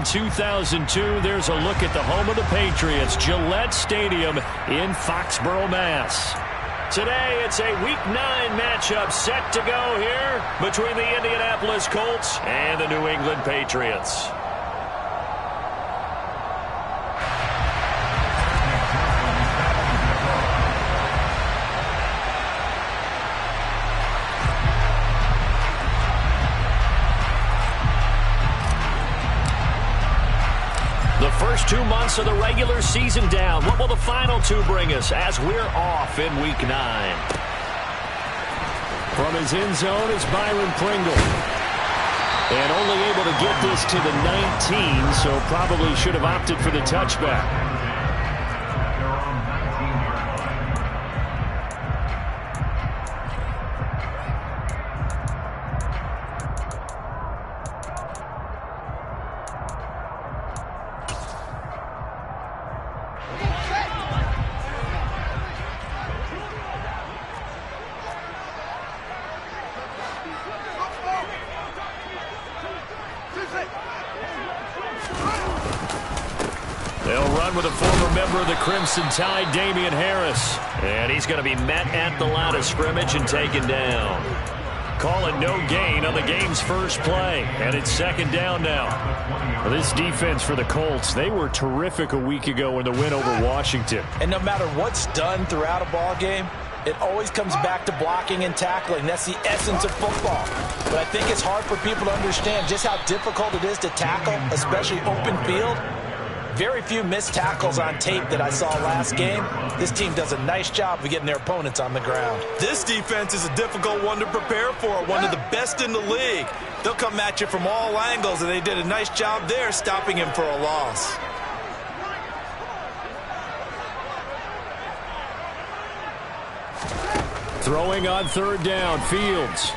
in 2002, there's a look at the home of the Patriots, Gillette Stadium in Foxborough, Mass. Today, it's a Week 9 matchup set to go here between the Indianapolis Colts and the New England Patriots. The first 2 months of the regular season down. What will the final 2 bring us as we're off in Week 9? From his end zone is Byron Pringle. And only able to get this to the 19, so probably should have opted for the touchback. They'll run with a former member of the Crimson Tide, Damian Harris. And he's going to be met at the line of scrimmage and taken down. Call it no gain on the game's first play. And it's second down now. Well, this defense for the Colts, they were terrific a week ago in the win over Washington. And no matter what's done throughout a ball game, it always comes back to blocking and tackling. That's the essence of football. But I think it's hard for people to understand just how difficult it is to tackle, especially open field. Very few missed tackles on tape that I saw last game. This team does a nice job of getting their opponents on the ground. This defense is a difficult one to prepare for, one of the best in the league. They'll come at you from all angles, and they did a nice job there stopping him for a loss. Throwing on third down, Fields.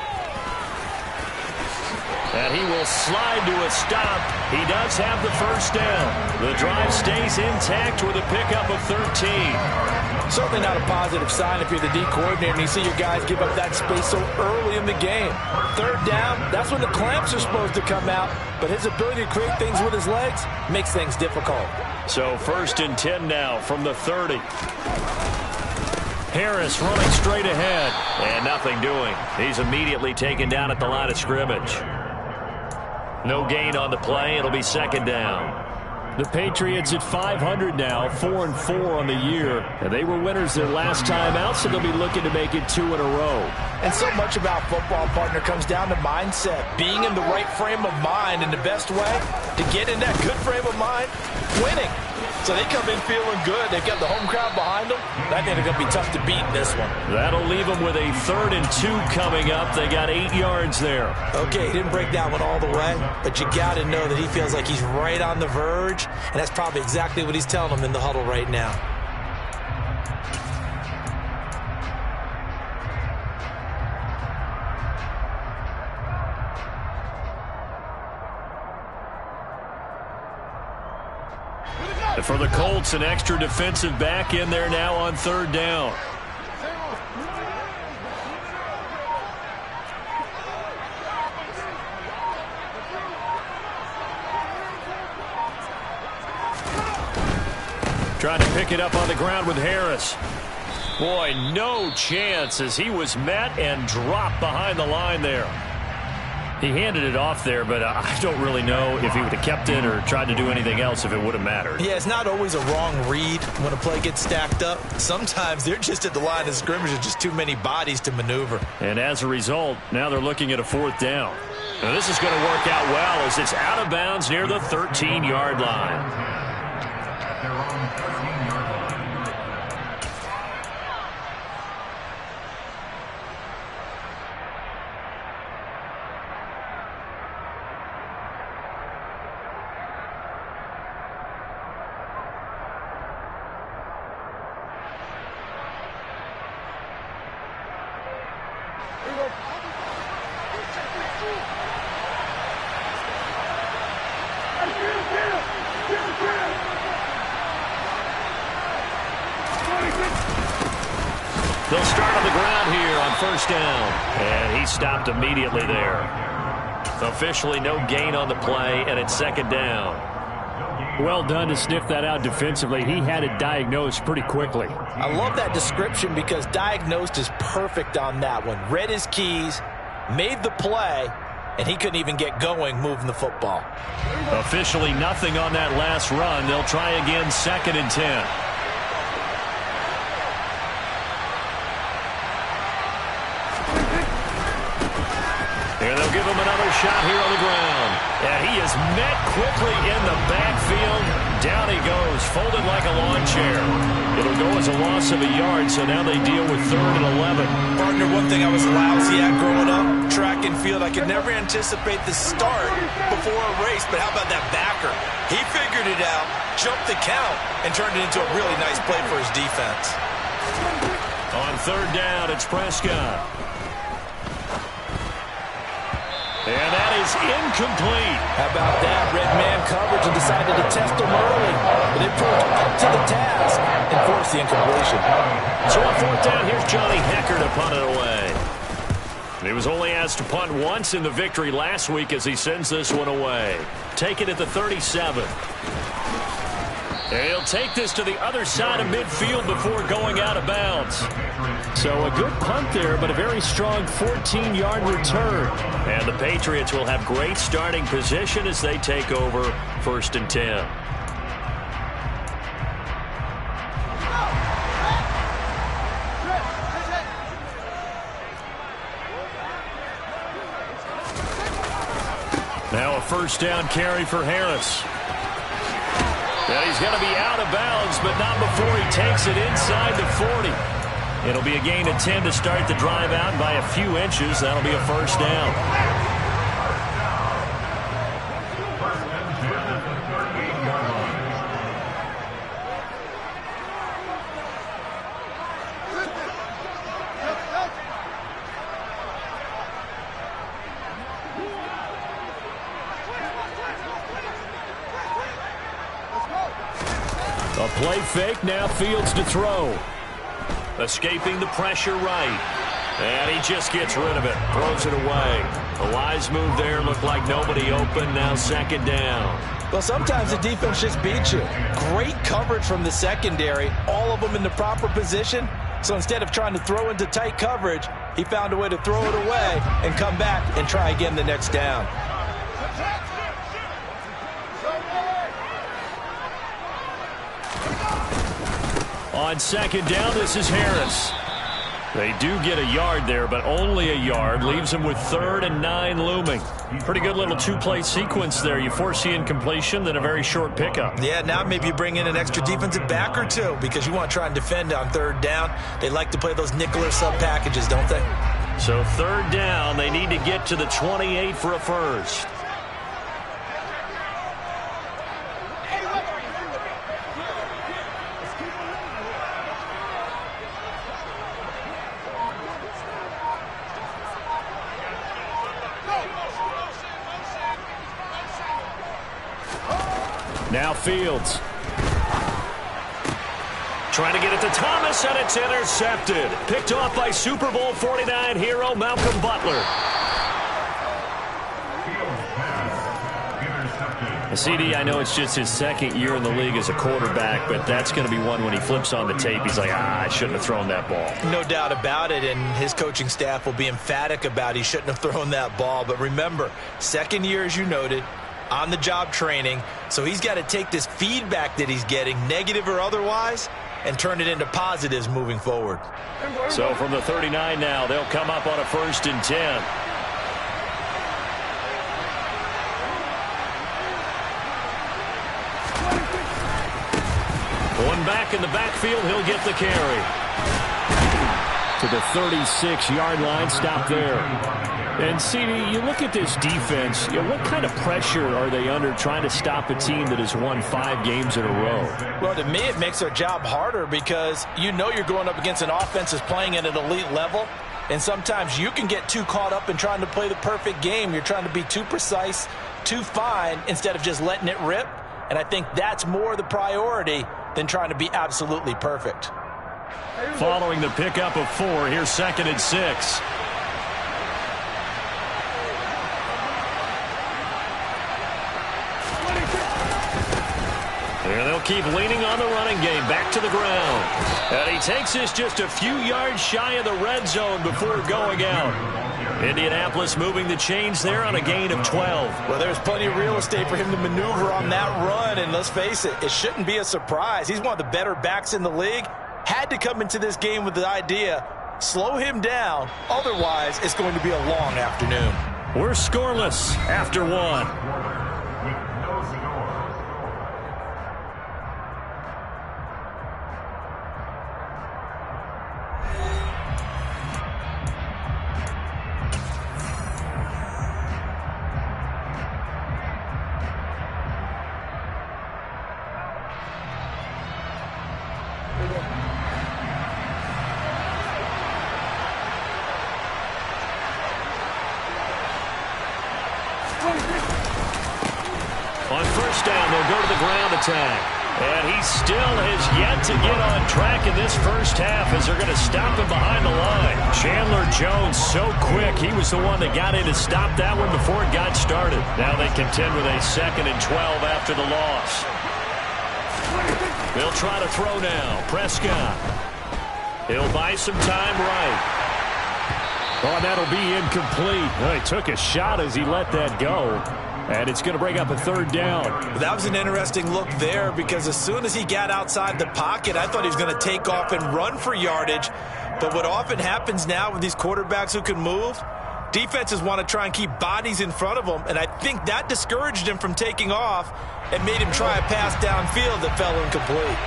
And he will slide to a stop. He does have the first down. The drive stays intact with a pickup of 13. Certainly not a positive sign if you're the D coordinator and you see your guys give up that space so early in the game. Third down, that's when the clamps are supposed to come out. But his ability to create things with his legs makes things difficult. So 1st and 10 now from the 30. Harris running straight ahead. And nothing doing. He's immediately taken down at the line of scrimmage. No gain on the play. It'll be second down. The Patriots at 500 now, 4-4 on the year. And they were winners their last time out, so they'll be looking to make it 2 in a row. And so much about football, partner, comes down to mindset. Being in the right frame of mind, and the best way to get in that good frame of mind, winning. So they come in feeling good. They've got the home crowd behind them. I think they're going to be tough to beat in this one. That'll leave them with a 3rd and 2 coming up. They got 8 yards there. Okay, he didn't break that one all the way, but you got to know that he feels like he's right on the verge, and that's probably exactly what he's telling them in the huddle right now. For the Colts, an extra defensive back in there now on 3rd down. Trying to pick it up on the ground with Harris. Boy, no chance as he was met and dropped behind the line there. He handed it off there, but I don't really know if he would have kept it or tried to do anything else if it would have mattered. Yeah, it's not always a wrong read when a play gets stacked up. Sometimes they're just at the line of scrimmage. There's just too many bodies to maneuver. And as a result, now they're looking at a 4th down. Now this is going to work out well as it's out of bounds near the 13-yard line. They'll start on the ground here on 1st down. And he stopped immediately there. Officially no gain on the play, and it's second down. Well done to sniff that out defensively. He had it diagnosed pretty quickly. I love that description because diagnosed is perfect on that one. Read his keys, made the play, and he couldn't even get going moving the football. Officially nothing on that last run. They'll try again, 2nd and 10. Here they'll give him another shot here on the ground. And he is met quickly in the backfield. Down he goes, folded like a lawn chair. It'll go as a loss of a yard, so now they deal with 3rd and 11. Partner, one thing I was lousy at growing up, track and field, I could never anticipate the start before a race, but how about that backer? He figured it out, jumped the count, and turned it into a really nice play for his defense. On 3rd down, it's Prescott. And that is incomplete. How about that? Red man coverage and decided to test him early. But it proved up to the task and forced the incompletion. So on 4th down, here's Johnny Hekker to punt it away. He was only asked to punt once in the victory last week as he sends this one away. Take it at the 37. And he'll take this to the other side of midfield before going out of bounds. So a good punt there, but a very strong 14-yard return. And the Patriots will have great starting position as they take over 1st and 10. Now a 1st down carry for Harris. And he's going to be out of bounds, but not before he takes it inside the 40. It'll be a gain of 10 to start the drive out by a few inches. That'll be a 1st down. A play fake, now Fields to throw. Escaping the pressure right. And he just gets rid of it. Throws it away. A wise move there. Looked like nobody open. Now 2nd down. Well, sometimes the defense just beats you. Great coverage from the secondary. All of them in the proper position. So instead of trying to throw into tight coverage, he found a way to throw it away and come back and try again the next down. On 2nd down, this is Harris. They do get a yard there, but only a yard. Leaves them with 3rd and 9 looming. Pretty good little 2-play sequence there. You force the incompletion, then a very short pickup. Yeah, now maybe you bring in an extra defensive back or two because you want to try and defend on 3rd down. They like to play those nickel or sub packages, don't they? So 3rd down, they need to get to the 28 for a 1st. Now Fields. Trying to get it to Thomas, and it's intercepted. Picked off by Super Bowl 49 hero Malcolm Butler. CD, I know it's just his 2nd year in the league as a quarterback, but that's going to be one when he flips on the tape. He's like, I shouldn't have thrown that ball. No doubt about it, and his coaching staff will be emphatic about he shouldn't have thrown that ball. But remember, 2nd year, as you noted, on-the-job training, so he's got to take this feedback that he's getting, negative or otherwise, and turn it into positives moving forward. So from the 39 now, they'll come up on a 1st and 10. One back in the backfield, he'll get the carry. To the 36-yard line, stop there. And, CD, you look at this defense, what kind of pressure are they under trying to stop a team that has won 5 games in a row? Well, to me, it makes their job harder because you know you're going up against an offense that's playing at an elite level, and sometimes you can get too caught up in trying to play the perfect game. You're trying to be too precise, too fine, instead of just letting it rip, and I think that's more the priority than trying to be absolutely perfect. Following the pickup of 4, here's 2nd and 6. And they'll keep leaning on the running game. Back to the ground. And he takes this just a few yards shy of the red zone before going out. Indianapolis moving the chains there on a gain of 12. Well, there's plenty of real estate for him to maneuver on that run. And let's face it, it shouldn't be a surprise. He's one of the better backs in the league. Had to come into this game with the idea, slow him down. Otherwise, it's going to be a long afternoon. We're scoreless after one. On first down, they'll go to the ground attack. And he still has yet to get on track in this first half as they're going to stop him behind the line. Chandler Jones so quick. He was the one that got in to stop that one before it got started. Now they contend with a 2nd and 12 after the loss. They'll try to throw now. Prescott. He'll buy some time right. Oh, that'll be incomplete. Well, he took a shot as he let that go. And it's going to bring up a 3rd down. That was an interesting look there because as soon as he got outside the pocket, I thought he was going to take off and run for yardage. But what often happens now with these quarterbacks who can move, defenses want to try and keep bodies in front of them. And I think that discouraged him from taking off and made him try a pass downfield that fell incomplete.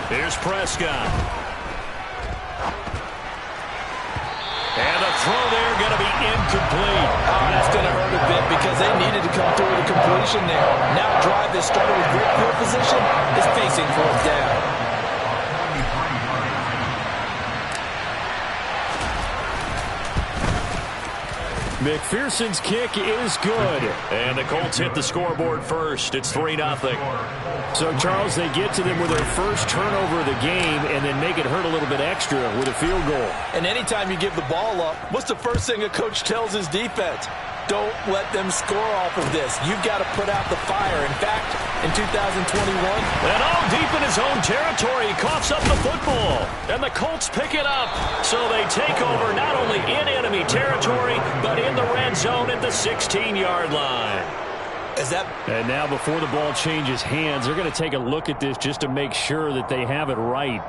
Here's Prescott. And the throw there going to be incomplete. Oh, that's going to hurt a bit because they needed to come through with a completion there. Now a drive that started with great field position is facing 4th down. McPherson's kick is good. And the Colts hit the scoreboard first. It's 3-0. So, Charles, they get to them with their first turnover of the game and then make it hurt a little bit extra with a field goal. And anytime you give the ball up, what's the first thing a coach tells his defense? Don't let them score off of this. You've got to put out the fire. In fact, in 2021. And all deep in his own territory, he coughs up the football. And the Colts pick it up. So they take over not only in enemy territory, but in the red zone at the 16-yard line. And now before the ball changes hands, they're going to take a look at this just to make sure that they have it right.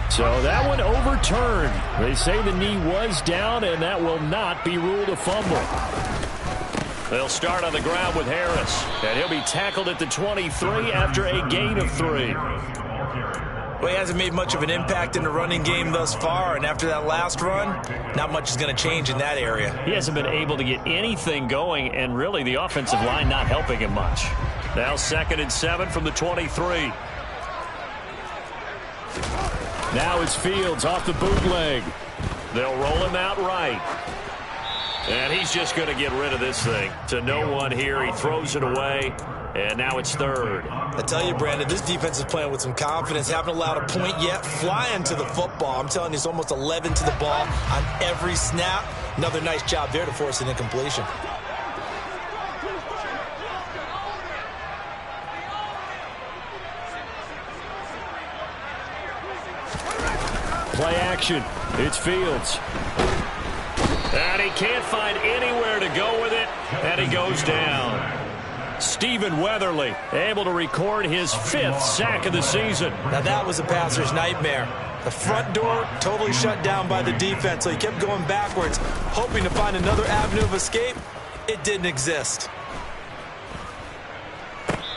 So that one overturned. They say the knee was down, and that will not be ruled a fumble. They'll start on the ground with Harris. And he'll be tackled at the 23 after a gain of 3. Well, he hasn't made much of an impact in the running game thus far, and after that last run, not much is going to change in that area. He hasn't been able to get anything going, and really the offensive line not helping him much. Now 2nd and 7 from the 23. Now it's Fields off the bootleg. They'll roll him out right. And he's just going to get rid of this thing. To no one here. He throws it away. And now it's 3rd. I tell you, Brandon, this defense is playing with some confidence. Haven't allowed a point yet. Flying to the football. I'm telling you, it's almost 11 to the ball on every snap. Another nice job there to force an incompletion. Play action. It's Fields. And he can't find anywhere to go with it. And he goes down. Stephen Weatherly able to record his 5th sack of the season. Now that was a passer's nightmare. The front door totally shut down by the defense, so he kept going backwards, hoping to find another avenue of escape. It didn't exist.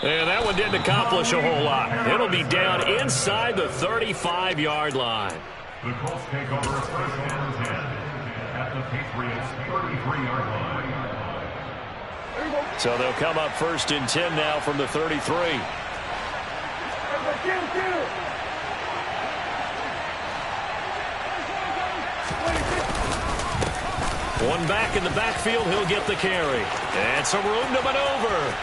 And that one didn't accomplish a whole lot. It'll be down inside the 35-yard line. The Colts take over 1st and 10 at the Patriots' 33-yard line. So they'll come up 1st and 10 now from the 33. One back in the backfield, he'll get the carry. And some room to maneuver.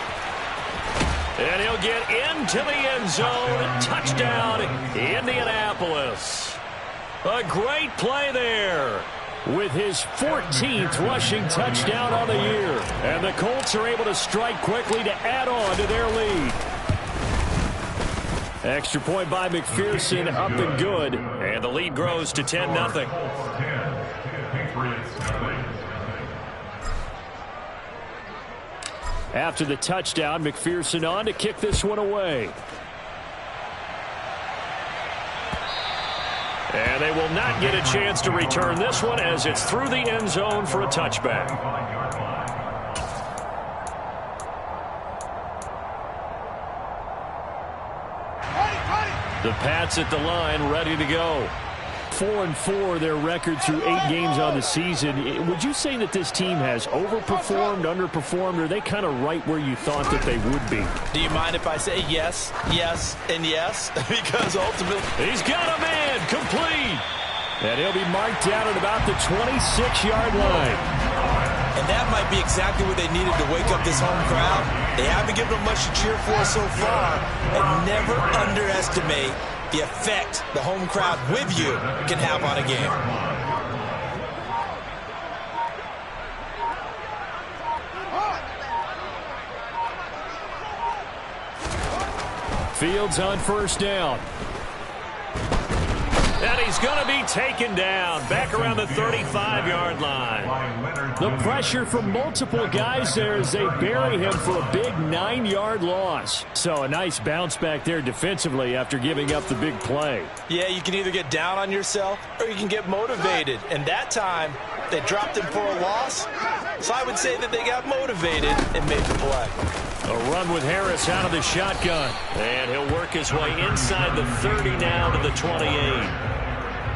And he'll get into the end zone. Touchdown, Indianapolis. A great play there. With his 14th rushing touchdown on the year. And the Colts are able to strike quickly to add on to their lead. Extra point by McPherson, up and good. And the lead grows to 10-0. After the touchdown, McPherson on to kick this one away. And they will not get a chance to return this one as it's through the end zone for a touchback. The Pats at the line, ready to go. 4-4 their record through 8 games on the season. Would you say that this team has overperformed, underperformed, or are they kind of right where you thought that they would be? Do you mind if I say yes, yes, and yes? Because ultimately... He's got a man, complete. And he'll be marked down at about the 26-yard line. And that might be exactly what they needed to wake up this home crowd. They haven't given them much to cheer for so far. And never underestimate the effect the home crowd with you can have on a game. Fields on first down. And he's going to be taken down back around the 35-yard line. The pressure from multiple guys there as they bury him for a big 9-yard loss. So a nice bounce back there defensively after giving up the big play. Yeah, you can either get down on yourself or you can get motivated. And that time, they dropped him for a loss. So I would say that they got motivated and made the play. A run with Harris out of the shotgun. And he'll work his way inside the 30 now to the 28.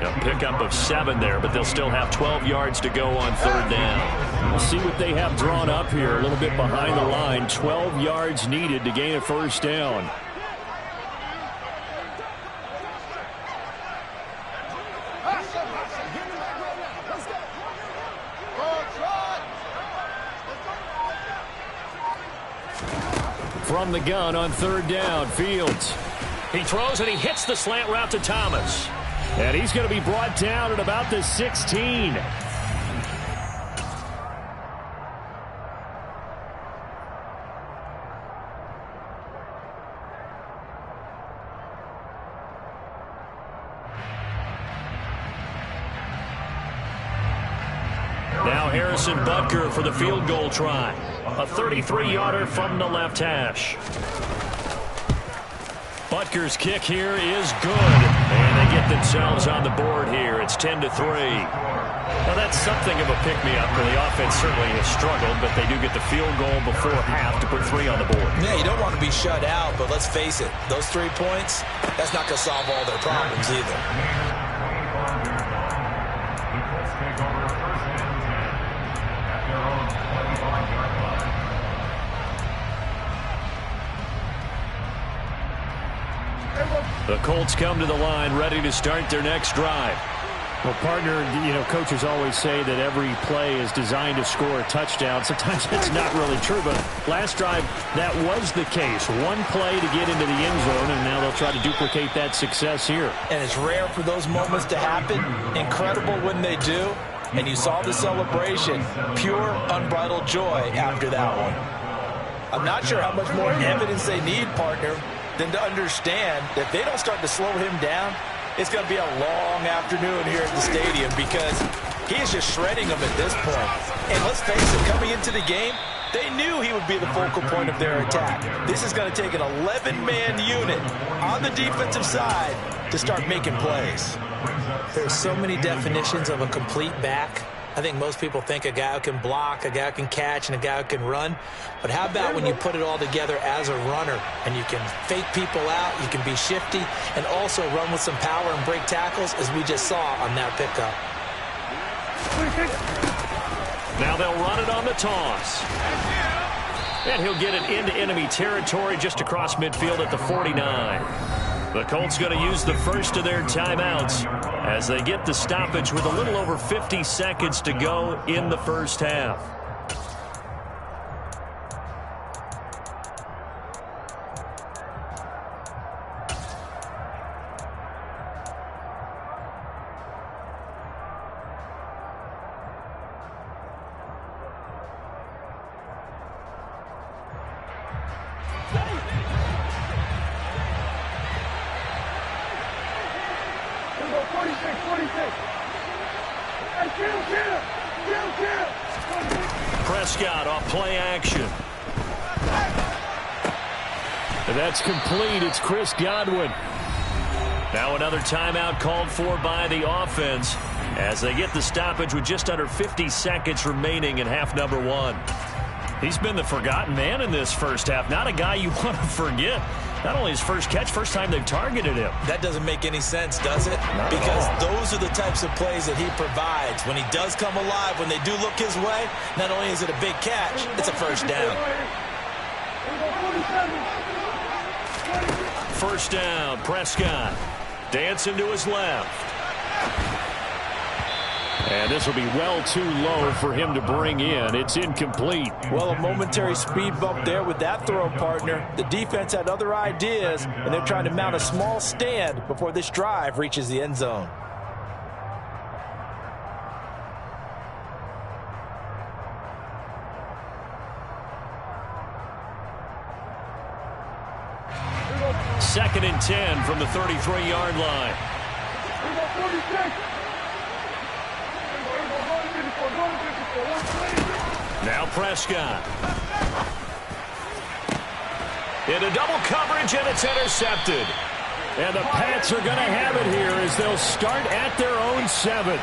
A pickup of 7 there, but they'll still have 12 yards to go on third down. We'll see what they have drawn up here. A little bit behind the line. 12 yards needed to gain a first down. From the gun on third down, Fields. He throws and he hits the slant route to Thomas. And he's going to be brought down at about the 16. Now Harrison Butker for the field goal try. A 33-yarder from the left hash. Butker's kick here is good. And they get themselves on the board here. It's 10-3. Now that's something of a pick-me-up, and the offense certainly has struggled, but they do get the field goal before half to put 3 on the board. Yeah, you don't want to be shut out, but let's face it, those 3 points, that's not going to solve all their problems either. The Colts come to the line ready to start their next drive. Well, partner, you know, coaches always say that every play is designed to score a touchdown. Sometimes that's not really true, but last drive, that was the case. One play to get into the end zone, and now they'll try to duplicate that success here. And it's rare for those moments to happen. Incredible when they do. And you saw the celebration. Pure, unbridled joy after that one. I'm not sure how much more evidence they need, partner, than to understand that if they don't start to slow him down, it's going to be a long afternoon here at the stadium because he is just shredding them at this point. And let's face it, coming into the game, they knew he would be the focal point of their attack. This is going to take an 11-man unit on the defensive side to start making plays. There's so many definitions of a complete back. I think most people think a guy who can block, a guy who can catch, and a guy who can run. But how about when you put it all together as a runner and you can fake people out, you can be shifty, and also run with some power and break tackles, as we just saw on that pickup. Now they'll run it on the toss. And he'll get it into enemy territory just across midfield at the 49. The Colts going to use the first of their timeouts as they get the stoppage with a little over 50 seconds to go in the first half. Prescott off play action. And that's complete. It's Chris Godwin. Now another timeout called for by the offense as they get the stoppage with just under 50 seconds remaining in half number one. He's been the forgotten man in this first half. Not a guy you want to forget. Not only his first catch, first time they've targeted him. That doesn't make any sense, does it? Not because those are the types of plays that he provides. When he does come alive, when they do look his way, not only is it a big catch, it's a first down. First down, Prescott. Dancing to his left. And this will be well too low for him to bring in. It's incomplete. Well, a momentary speed bump there with that throw, partner. The defense had other ideas, and they're trying to mount a small stand before this drive reaches the end zone. Second and 10 from the 33-yard line. Now Prescott. Into double coverage, and it's intercepted. And the Pats are going to have it here as they'll start at their own 7.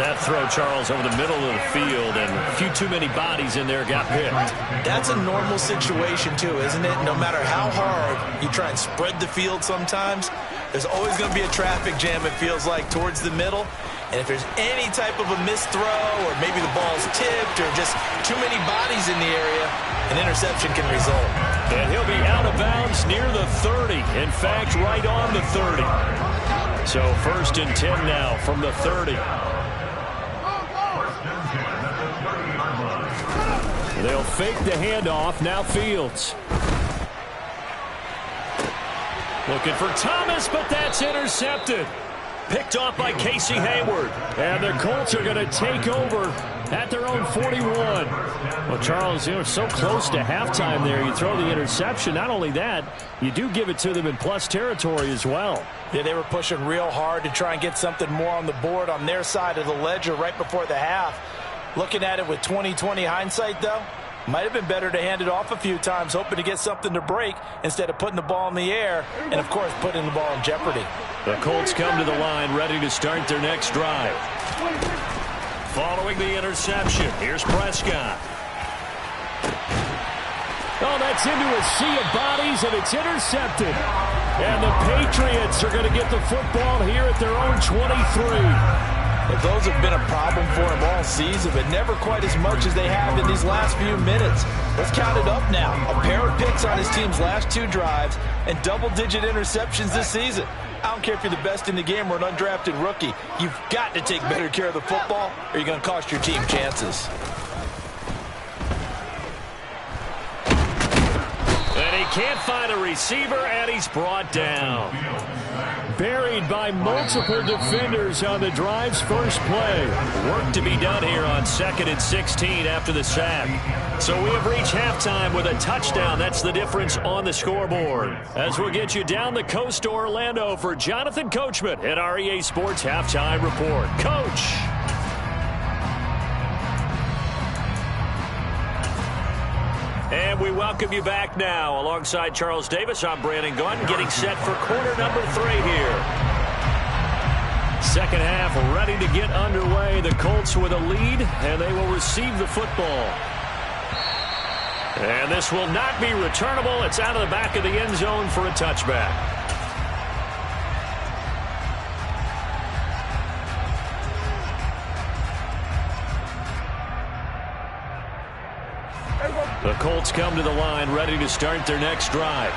That throw, Charles, over the middle of the field, and a few too many bodies in there got picked. That's a normal situation, too, isn't it? No matter how hard you try and spread the field sometimes, there's always going to be a traffic jam, it feels like, towards the middle. And if there's any type of a missed throw or maybe the ball's tipped or just too many bodies in the area, an interception can result. And he'll be out of bounds near the 30. In fact, right on the 30. So first and 10 now from the 30. They'll fake the handoff. Now Fields. Looking for Thomas, but that's intercepted. Picked off by Casey Hayward. And the Colts are going to take over at their own 41. Well, Charles, you're so close to halftime there. You throw the interception. Not only that, you do give it to them in plus territory as well. Yeah, they were pushing real hard to try and get something more on the board on their side of the ledger right before the half. Looking at it with 20/20 hindsight, though, might have been better to hand it off a few times, hoping to get something to break instead of putting the ball in the air and, of course, putting the ball in jeopardy. The Colts come to the line ready to start their next drive. Following the interception, here's Prescott. Oh, that's into a sea of bodies, and it's intercepted. And the Patriots are going to get the football here at their own 23. Well, those have been a problem for him all season, but never quite as much as they have in these last few minutes. Let's count it up now. A pair of picks on his team's last 2 drives and double-digit interceptions this season. I don't care if you're the best in the game or an undrafted rookie. You've got to take better care of the football or you're going to cost your team chances. And he can't find a receiver, and he's brought down. Buried by multiple defenders on the drive's first play. Work to be done here on 2nd and 16 after the sack. So we have reached halftime with a touchdown. That's the difference on the scoreboard. As we'll get you down the coast to Orlando for Jonathan Coachman at our EA Sports Halftime Report. Coach. And we welcome you back now. Alongside Charles Davis, I'm Brandon Gunn, getting set for quarter number 3 here. Second half ready to get underway. The Colts with a lead, and they will receive the football. And this will not be returnable. It's out of the back of the end zone for a touchback. The Colts come to the line ready to start their next drive.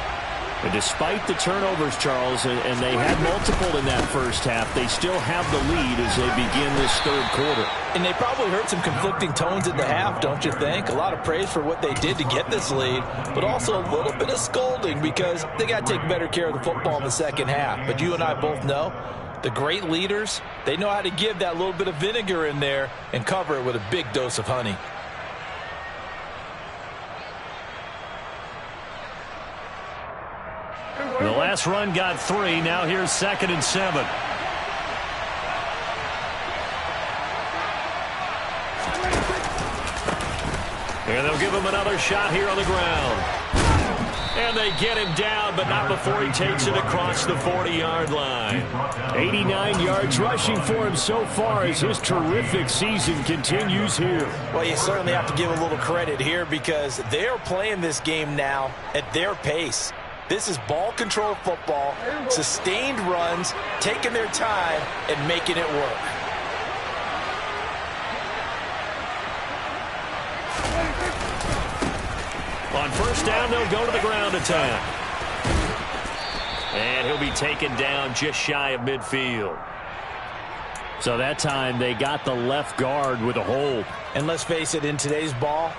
And despite the turnovers, Charles, and they had multiple in that first half, they still have the lead as they begin this third quarter. And they probably heard some conflicting tones in the half, don't you think? A lot of praise for what they did to get this lead, but also a little bit of scolding because they got to take better care of the football in the second half. But you and I both know the great leaders, they know how to give that little bit of vinegar in there and cover it with a big dose of honey. The last run got 3. Now here's 2nd and 7. And they'll give him another shot here on the ground. And they get him down, but not before he takes it across the 40-yard line. 89 yards rushing for him so far as his terrific season continues here. Well, you certainly have to give a little credit here because they're playing this game now at their pace. This is ball control football, sustained runs, taking their time and making it work. On first down, they'll go to the ground attack. And he'll be taken down just shy of midfield. So that time they got the left guard with a hold. And let's face it, in today's ball,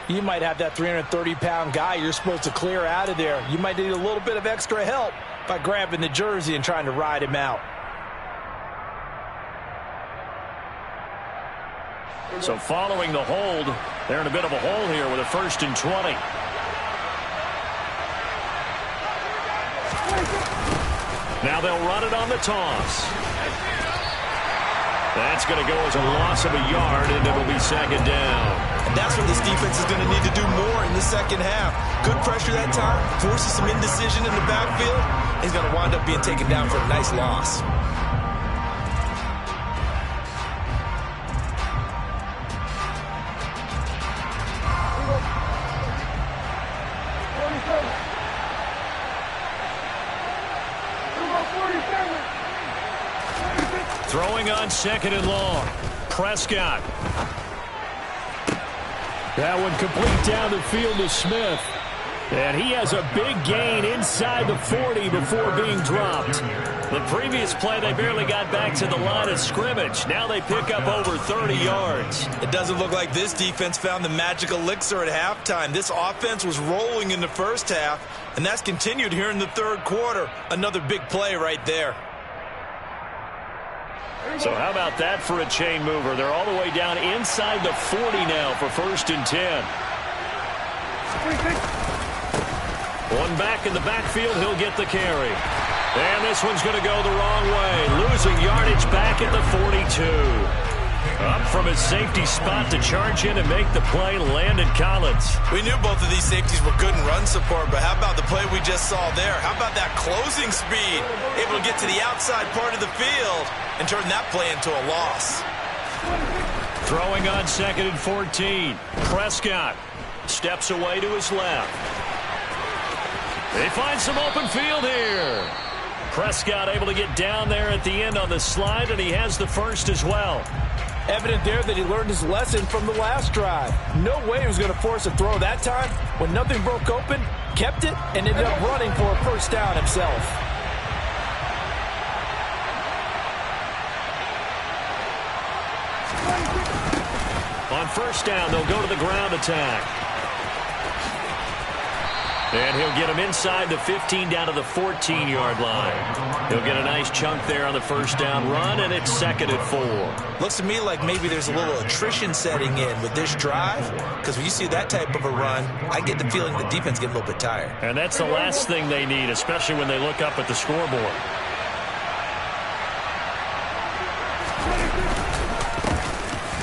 you might have that 330-pound guy you're supposed to clear out of there. You might need a little bit of extra help by grabbing the jersey and trying to ride him out. So following the hold, they're in a bit of a hole here with a 1st and 20. Now they'll run it on the toss. That's going to go as a loss of a yard, and it'll be 2nd down. And that's what this defense is going to need to do more in the second half. Good pressure that time, forces some indecision in the backfield. He's going to wind up being taken down for a nice loss. Throwing on 2nd and long. Prescott. That one complete down the field to Smith. And he has a big gain inside the 40 before being dropped. The previous play, they barely got back to the line of scrimmage. Now they pick up over 30 yards. It doesn't look like this defense found the magic elixir at halftime. This offense was rolling in the first half, and that's continued here in the third quarter. Another big play right there. So how about that for a chain mover? They're all the way down inside the 40 now for 1st and 10. One back in the backfield, he'll get the carry. And this one's going to go the wrong way. Losing yardage back at the 42. Up from his safety spot to charge in and make the play, Landon Collins. We knew both of these safeties were good in run support, but how about the play we just saw there? How about that closing speed? Able to get to the outside part of the field and turn that play into a loss. Throwing on 2nd and 14. Prescott steps away to his left. They find some open field here. Prescott able to get down there at the end on the slide, and he has the first as well. Evident there that he learned his lesson from the last drive. No way he was going to force a throw that time. When nothing broke open, kept it, and ended up running for a 1st down himself. On 1st down, they'll go to the ground attack. And he'll get him inside the 15 down to the 14-yard line. He'll get a nice chunk there on the 1st down run, and it's 2nd and 4. Looks to me like maybe there's a little attrition setting in with this drive, because when you see that type of a run, I get the feeling the defense gets a little bit tired. And that's the last thing they need, especially when they look up at the scoreboard.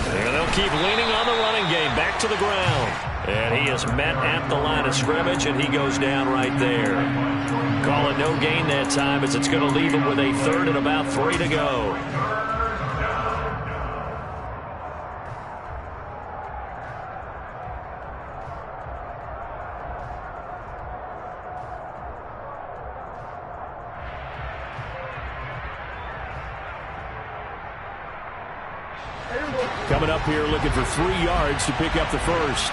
And they'll keep leaning on the running game, back to the ground. And he is met at the line of scrimmage, and he goes down right there. Call it no gain that time, as it's going to leave him with a 3rd and about 3 to go. Coming up here looking for 3 yards to pick up the first.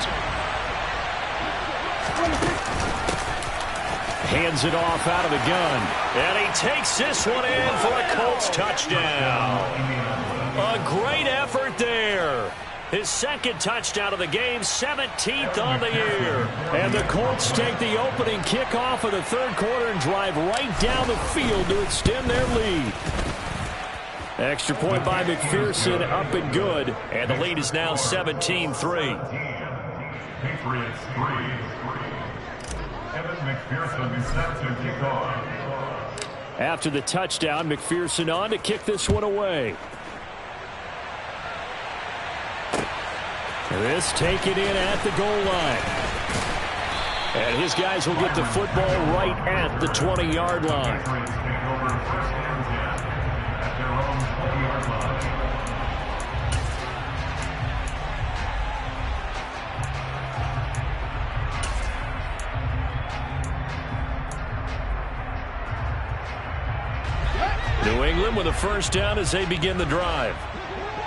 Hands it off out of the gun. And he takes this one in for a Colts touchdown. A great effort there. His 2nd touchdown of the game, 17th on the year. And the Colts take the opening kickoff of the 3rd quarter and drive right down the field to extend their lead. Extra point by McPherson, up and good. And the lead is now 17-3. Patriots 3. Evan McPherson set to kick off. After the touchdown, McPherson on to kick this one away. This taken in at the goal line. And his guys will get the football right at the 20-yard line. Patriots take over first and 10 at their own 20-yard line. New England with a first down as they begin the drive.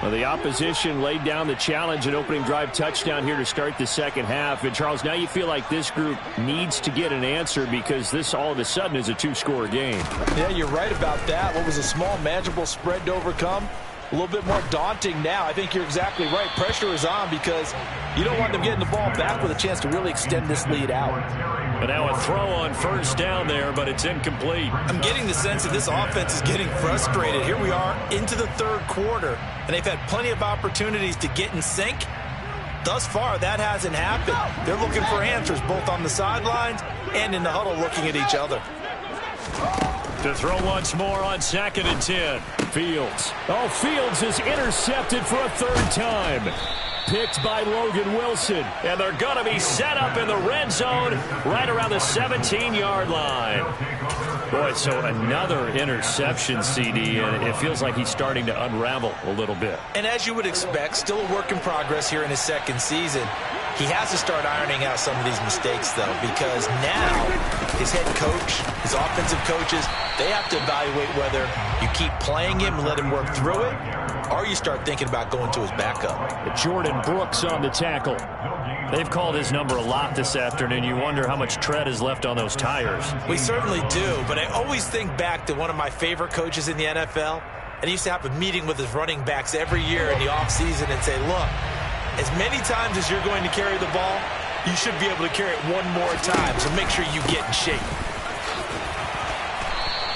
Well, the opposition laid down the challenge and opening drive touchdown here to start the second half. And, Charles, now you feel like this group needs to get an answer because this all of a sudden is a two-score game. Yeah, you're right about that. What was a small, manageable spread to overcome? A little bit more daunting now. I think you're exactly right. Pressure is on because you don't want them getting the ball back with a chance to really extend this lead out. And now a throw on first down there, but it's incomplete. I'm getting the sense that this offense is getting frustrated. Here we are into the third quarter, and they've had plenty of opportunities to get in sync. Thus far, that hasn't happened. They're looking for answers both on the sidelines and in the huddle looking at each other. To throw once more on 2nd and 10. Fields. Oh, Fields is intercepted for a third time. Picked by Logan Wilson. And they're going to be set up in the red zone right around the 17-yard line. Boy, so another interception, CD, and it feels like he's starting to unravel a little bit. And as you would expect, still a work in progress here in his second season. He has to start ironing out some of these mistakes, though, because now his head coach, his offensive coaches, they have to evaluate whether you keep playing him and let him work through it, or you start thinking about going to his backup. Jordan Brooks on the tackle. They've called his number a lot this afternoon. You wonder how much tread is left on those tires. We certainly do, but I always think back to one of my favorite coaches in the NFL, and he used to have a meeting with his running backs every year in the offseason and say, look, as many times as you're going to carry the ball, you should be able to carry it one more time, so make sure you get in shape.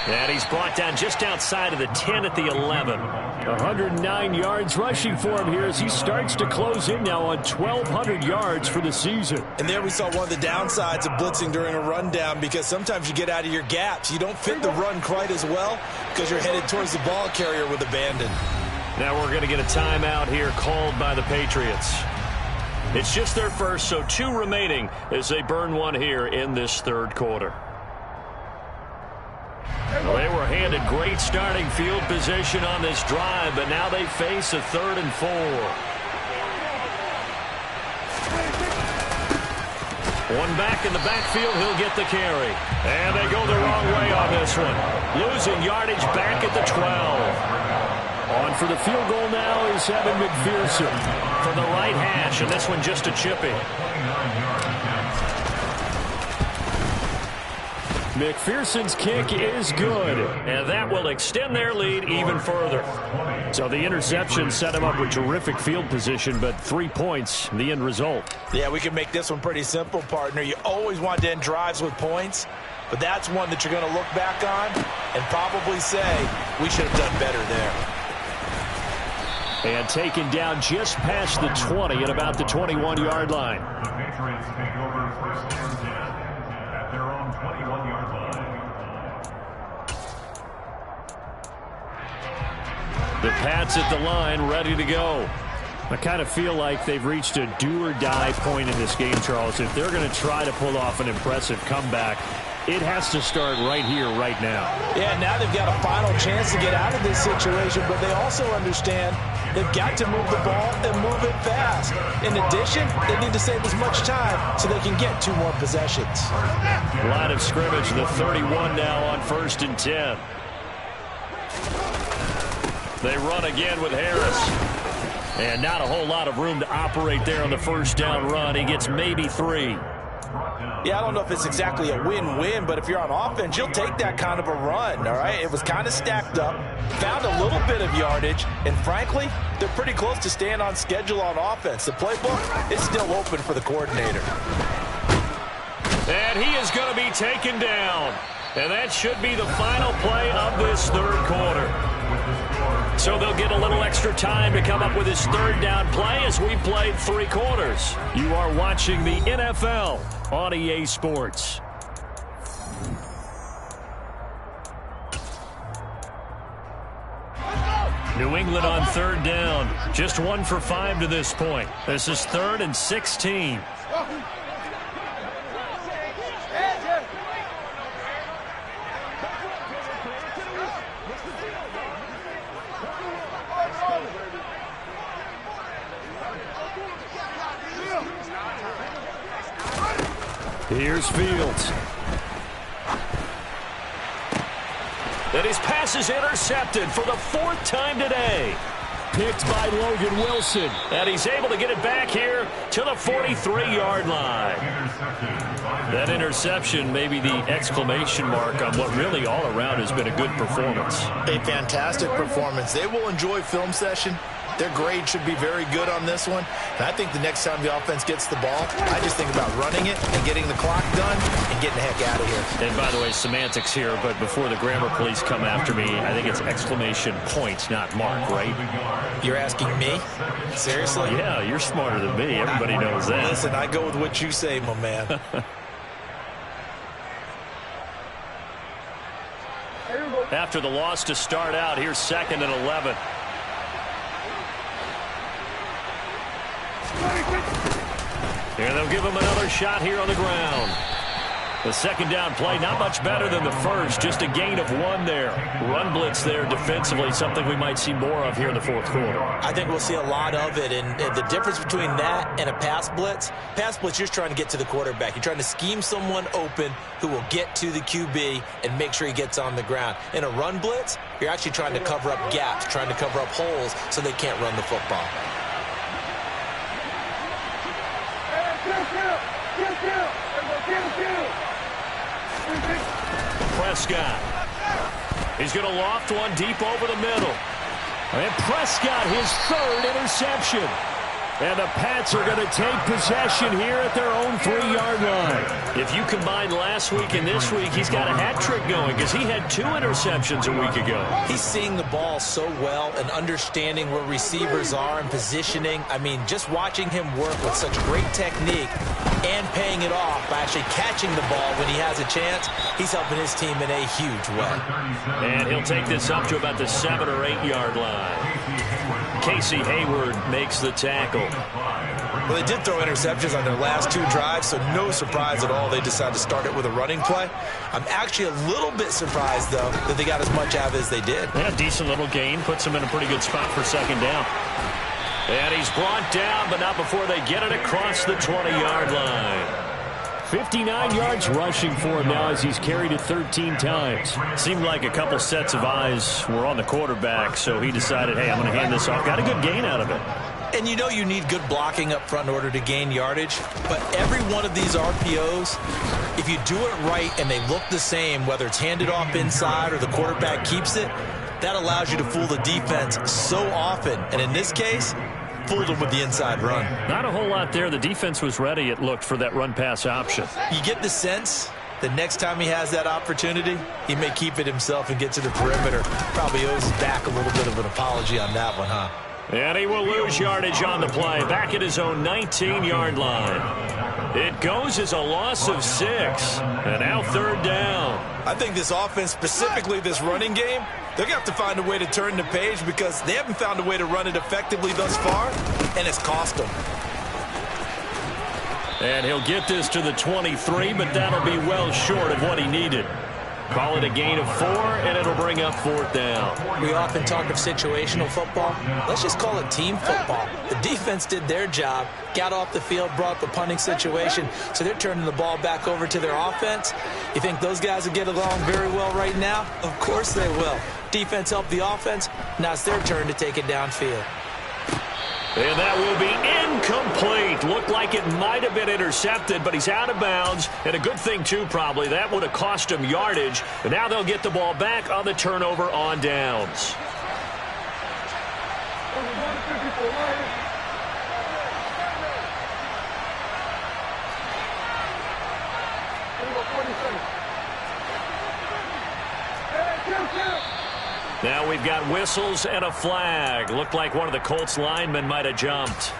And he's brought down just outside of the 10 at the 11. 109 yards rushing for him here as he starts to close in now on 1,200 yards for the season. And there we saw one of the downsides of blitzing during a rundown, because sometimes you get out of your gaps. You don't fit the run quite as well because you're headed towards the ball carrier with abandon. Now we're going to get a timeout here called by the Patriots. It's just their first, so 2 remaining as they burn one here in this third quarter. Well, they were handed great starting field position on this drive, but now they face a 3rd and 4. One back in the backfield, he'll get the carry. And they go the wrong way on this one. Losing yardage back at the 12. On for the field goal now is Evan McPherson from the right hash, and this one just a chippy. McPherson's kick is good, and that will extend their lead even further. So the interception set him up with terrific field position, but 3 points, the end result. Yeah, we can make this one pretty simple, partner. You always want to end drives with points, but that's one that you're going to look back on and probably say, we should have done better there. And taken down just past the 20 at about the 21-yard line. The Patriots take over first and 10 at their own 21-yard line. The Pats at the line, ready to go. I kind of feel like they've reached a do-or-die point in this game, Charles. If they're going to try to pull off an impressive comeback, it has to start right here, right now. Yeah, now they've got a final chance to get out of this situation, but they also understand they've got to move the ball and move it fast. In addition, they need to save as much time so they can get 2 more possessions. Line of scrimmage, the 31 now on 1st and 10. They run again with Harris. And not a whole lot of room to operate there on the first down run. He gets maybe 3. Yeah, I don't know if it's exactly a win-win, but if you're on offense, you'll take that kind of a run, all right? It was kind of stacked up, found a little bit of yardage, and frankly, they're pretty close to staying on schedule on offense. The playbook is still open for the coordinator. And he is going to be taken down. And that should be the final play of this third quarter. So they'll get a little extra time to come up with his third down play as we played 3 quarters. You are watching the NFL on EA Sports. New England on third down. Just 1 for 5 to this point. This is 3rd and 16. Here's Fields. And his pass is intercepted for the 4th time today. Picked by Logan Wilson. And he's able to get it back here to the 43-yard line. That interception may be the exclamation mark on what really all around has been a good performance. A fantastic performance. They will enjoy film session. Their grade should be very good on this one. And I think the next time the offense gets the ball, I just think about running it and getting the clock done and getting the heck out of here. And by the way, semantics here, but before the grammar police come after me, I think it's exclamation point, not mark, right? You're asking me? Seriously? Yeah, you're smarter than me. Everybody knows that. Listen, I go with what you say, my man. After the loss to start out, here's 2nd and 11. And they'll give him another shot here on the ground. The 2nd down play, not much better than the first, just a gain of 1 there. Run blitz there defensively, something we might see more of here in the 4th quarter. I think we'll see a lot of it, and the difference between that and a pass blitz, you're just trying to get to the quarterback. You're trying to scheme someone open who will get to the QB and make sure he gets on the ground. In a run blitz, you're actually trying to cover up gaps, trying to cover up holes so they can't run the football. Prescott. He's going to loft one deep over the middle. And Prescott, his 3rd interception. And the Pats are going to take possession here at their own 3-yard line. If you combine last week and this week, he's got a hat trick going because he had 2 interceptions a week ago. He's seeing the ball so well and understanding where receivers are and positioning. I mean, just watching him work with such great technique and paying it off by actually catching the ball when he has a chance, he's helping his team in a huge way. And he'll take this up to about the 7 or 8 yard line. Casey Hayward makes the tackle. Well, they did throw interceptions on their last 2 drives, so no surprise at all they decided to start it with a running play. I'm actually a little bit surprised, though, that they got as much out of it as they did. Yeah, decent little gain. Puts them in a pretty good spot for 2nd down. And he's brought down, but not before they get it across the 20-yard line. 59 yards rushing for him now as he's carried it 13 times. Seemed like a couple sets of eyes were on the quarterback, so he decided, hey, I'm going to hand this off. Got a good gain out of it. And you know you need good blocking up front in order to gain yardage, but every one of these RPOs, if you do it right and they look the same, whether it's handed off inside or the quarterback keeps it, that allows you to fool the defense so often. And in this case, fooled them with the inside run. Not a whole lot there. The defense was ready, it looked, for that run-pass option. You get the sense that next time he has that opportunity, he may keep it himself and get to the perimeter. Probably owes his back a little bit of an apology on that one, huh? And he will lose yardage on the play, back at his own 19-yard line. It goes as a loss of 6, and now 3rd down. I think this offense, specifically this running game, they're going to have to find a way to turn the page because they haven't found a way to run it effectively thus far, and it's cost them. And he'll get this to the 23, but that'll be well short of what he needed. Call it a gain of 4, and it'll bring up 4th down. We often talk of situational football. Let's just call it team football. The defense did their job, got off the field, brought the punting situation, so they're turning the ball back over to their offense. You think those guys will get along very well right now? Of course they will. Defense helped the offense. Now it's their turn to take it downfield. And that will be incomplete. Looked like it might have been intercepted, but he's out of bounds. And a good thing, too, probably. That would have cost him yardage. But now they'll get the ball back on the turnover on downs. Now we've got whistles and a flag. Looked like one of the Colts linemen might have jumped.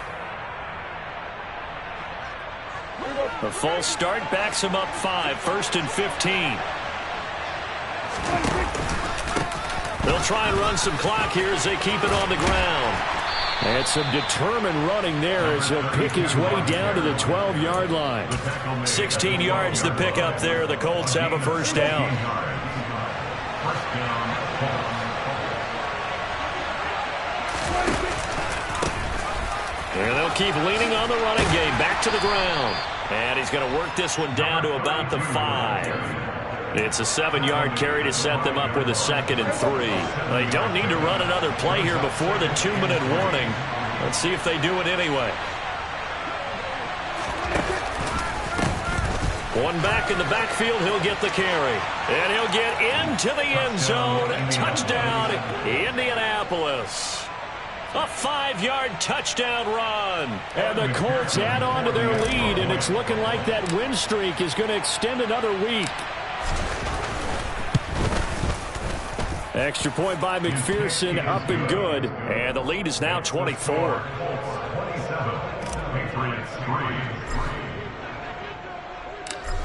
A false start backs him up 5, 1st and 15. They'll try and run some clock here as they keep it on the ground. And some determined running there as he'll pick his way down to the 12-yard line. 16 yards to pick up there. The Colts have a first down. And they'll keep leaning on the running game. Back to the ground. And he's going to work this one down to about the 5. It's a 7-yard carry to set them up with a 2nd and 3. They don't need to run another play here before the 2-minute warning. Let's see if they do it anyway. One back in the backfield, he'll get the carry. And he'll get into the end zone. Touchdown, Indianapolis. A 5-yard touchdown run. And the Colts add on to their lead, and it's looking like that win streak is going to extend another week. Extra point by McPherson, up and good. And the lead is now 24.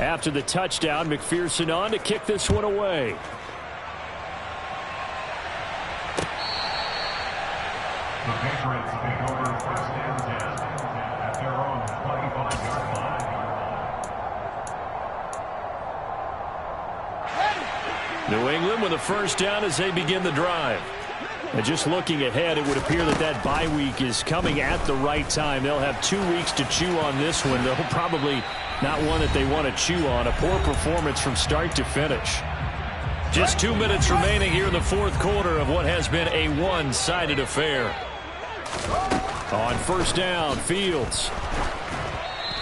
After the touchdown, McPherson on to kick this one away. The Patriots take over 1st and 10 at their own 25-yard line. New England with a first down as they begin the drive. And just looking ahead, it would appear that that bye week is coming at the right time. They'll have 2 weeks to chew on this one. They'll probably not one that they want to chew on. A poor performance from start to finish. Just 2 minutes remaining here in the 4th quarter of what has been a one-sided affair. On first down, Fields.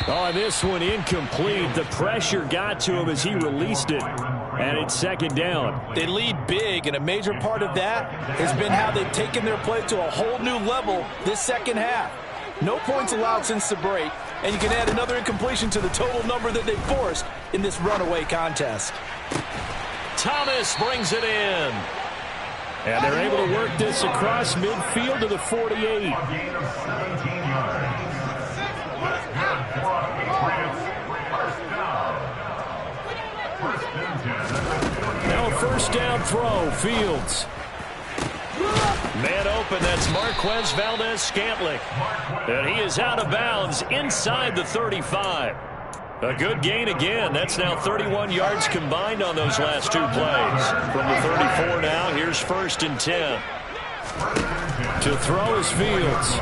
Oh, this one incomplete. The pressure got to him as he released it. And it's 2nd down. They lead big, and a major part of that has been how they've taken their play to a whole new level this second half. No points allowed since the break, and you can add another incompletion to the total number that they forced in this runaway contest. Thomas brings it in. And they're able to work this across midfield to the 48. A gain of 17 yards. Good for the Patriots. First down. 1st and 10. Now a first down throw, Fields. Man open, that's Marquez Valdez-Scantling. And he is out of bounds inside the 35. A good gain again. That's now 31 yards combined on those last 2 plays. From the 34 now, here's 1st and 10. To throw is Fields.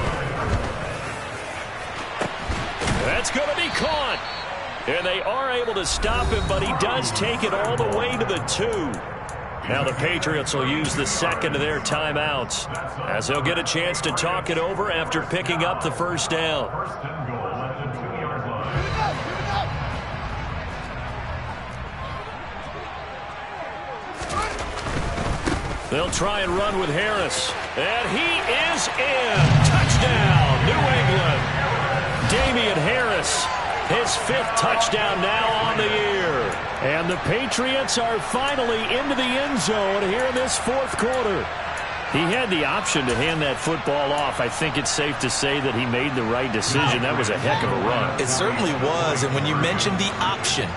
That's going to be caught. And they are able to stop him, but he does take it all the way to the 2. Now the Patriots will use the 2nd of their timeouts as they'll get a chance to talk it over after picking up the first down. 1st and goal at the 2-yard line. They'll try and run with Harris. And he is in. Touchdown, New England. Damian Harris, his 5th touchdown now on the year. And the Patriots are finally into the end zone here in this 4th quarter. He had the option to hand that football off. I think it's safe to say that he made the right decision. That was a heck of a run. It certainly was, and when you mentioned the option,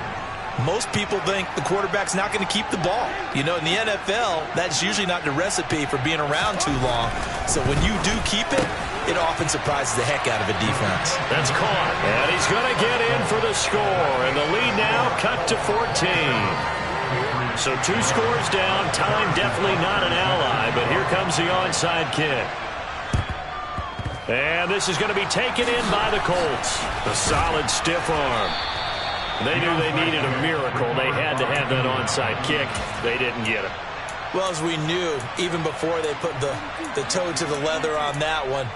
most people think the quarterback's not going to keep the ball. You know, in the NFL, that's usually not the recipe for being around too long. So when you do keep it, it often surprises the heck out of a defense. That's caught. And he's going to get in for the score. And the lead now cut to 14. So 2 scores down. Time definitely not an ally. But here comes the onside kick. And this is going to be taken in by the Colts. A solid stiff arm. They knew they needed a miracle. They had to have that onside kick. They didn't get it. Well, as we knew, even before they put the toe to the leather on that one,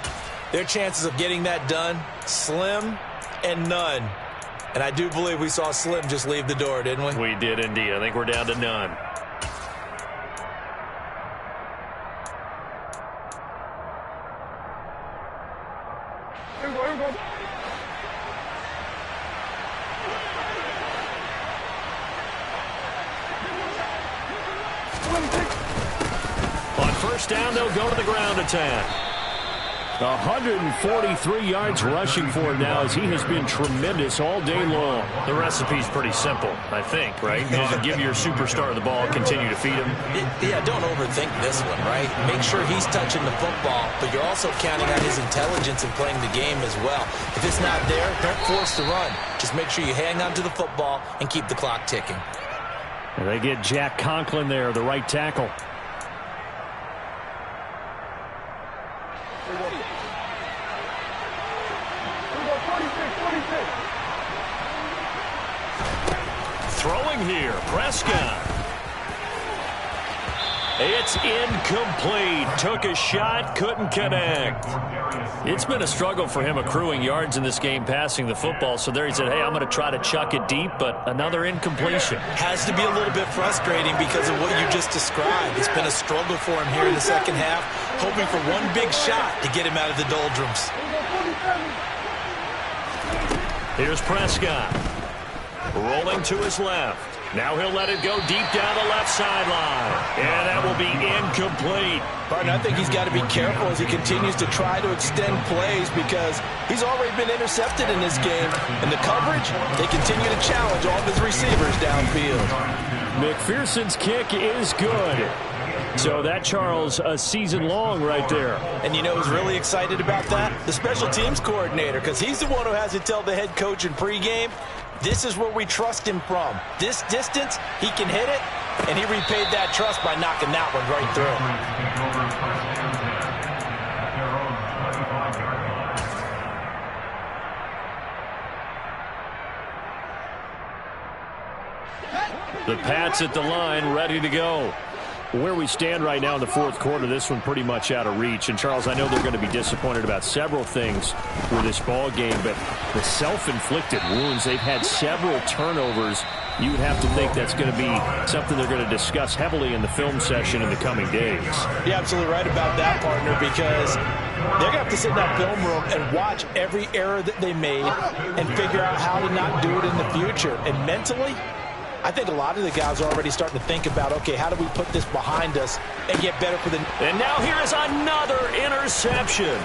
their chances of getting that done, slim and none. And I do believe we saw Slim just leave the door, didn't we? We did indeed. I think we're down to none. On first down, they'll go to the ground attack. 143 yards rushing for him now, as he has been tremendous all day long. The recipe's pretty simple, I think, right? You just give your superstar the ball, continue to feed him. Yeah, don't overthink this one, right? Make sure he's touching the football, but you're also counting on his intelligence in playing the game as well. If it's not there, don't force the run. Just make sure you hang on to the football and keep the clock ticking. And they get Jack Conklin there, the right tackle. Throwing here, Prescott. It's incomplete. Took a shot, couldn't connect. It's been a struggle for him accruing yards in this game passing the football. So there he said, hey, I'm going to try to chuck it deep, but another incompletion. Has to be a little bit frustrating because of what you just described. It's been a struggle for him here in the second half, hoping for one big shot to get him out of the doldrums. Here's Prescott. Rolling to his left. Now he'll let it go deep down the left sideline. And that will be incomplete. Partner, I think he's got to be careful as he continues to try to extend plays because he's already been intercepted in this game. And the coverage, they continue to challenge all of his receivers downfield. McPherson's kick is good. So that, Charles, a season long right there. And you know who's really excited about that? The special teams coordinator, because he's the one who has to tell the head coach in pregame, this is where we trust him from. This distance, he can hit it, and he repaid that trust by knocking that one right through. The Pats at the line, ready to go. Where we stand right now in the fourth quarter, this one pretty much out of reach. And, Charles, I know they're going to be disappointed about several things with this ball game, but the self-inflicted wounds, they've had several turnovers. You would have to think that's going to be something they're going to discuss heavily in the film session in the coming days. You're absolutely right about that, partner, because they're going to have to sit in that film room and watch every error that they made and figure out how to not do it in the future. And mentally, I think a lot of the guys are already starting to think about, okay, how do we put this behind us and get better for the... And now here is another interception.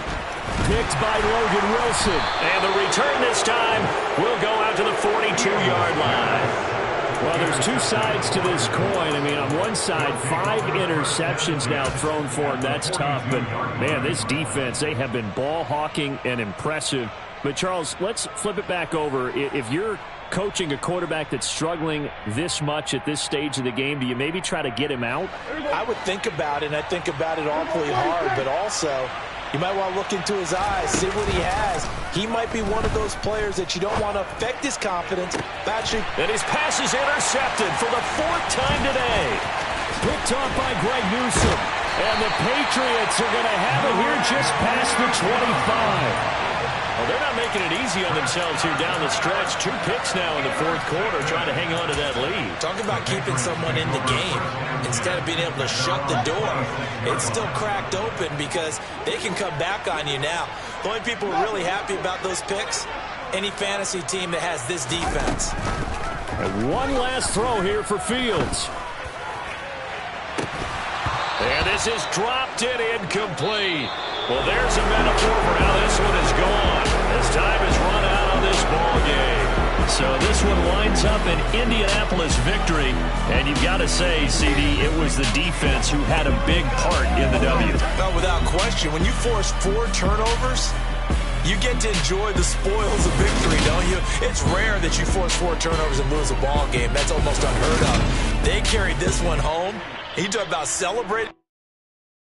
Picked by Logan Wilson. And the return this time will go out to the 42-yard line. Well, there's two sides to this coin. I mean, on one side, 5 interceptions now thrown for him. That's tough. But, man, this defense, they have been ball hawking and impressive. But, Charles, let's flip it back over. If you're coaching a quarterback that's struggling this much at this stage of the game, do you maybe try to get him out? I would think about it, and I think about it awfully hard, but also you might want to look into his eyes, see what he has. He might be one of those players that you don't want to affect his confidence. And his pass is intercepted for the 4th time today. Picked off by Greg Newsome. And the Patriots are going to have it here just past the 25. Well, they're not making it easy on themselves here down the stretch. 2 picks now in the fourth quarter, trying to hang on to that lead. Talk about keeping someone in the game instead of being able to shut the door. It's still cracked open because they can come back on you now. The only people who are really happy about those picks, any fantasy team that has this defense. And one last throw here for Fields. And this is dropped in incomplete. Well, there's a metaphor for how this one is gone as time is run out on this ball game. So this one winds up an Indianapolis victory. And you've got to say, CD, it was the defense who had a big part in the W. No, without question. When you force 4 turnovers, you get to enjoy the spoils of victory, don't you? It's rare that you force 4 turnovers and lose a ball game. That's almost unheard of. They carried this one home. You talk about celebrating.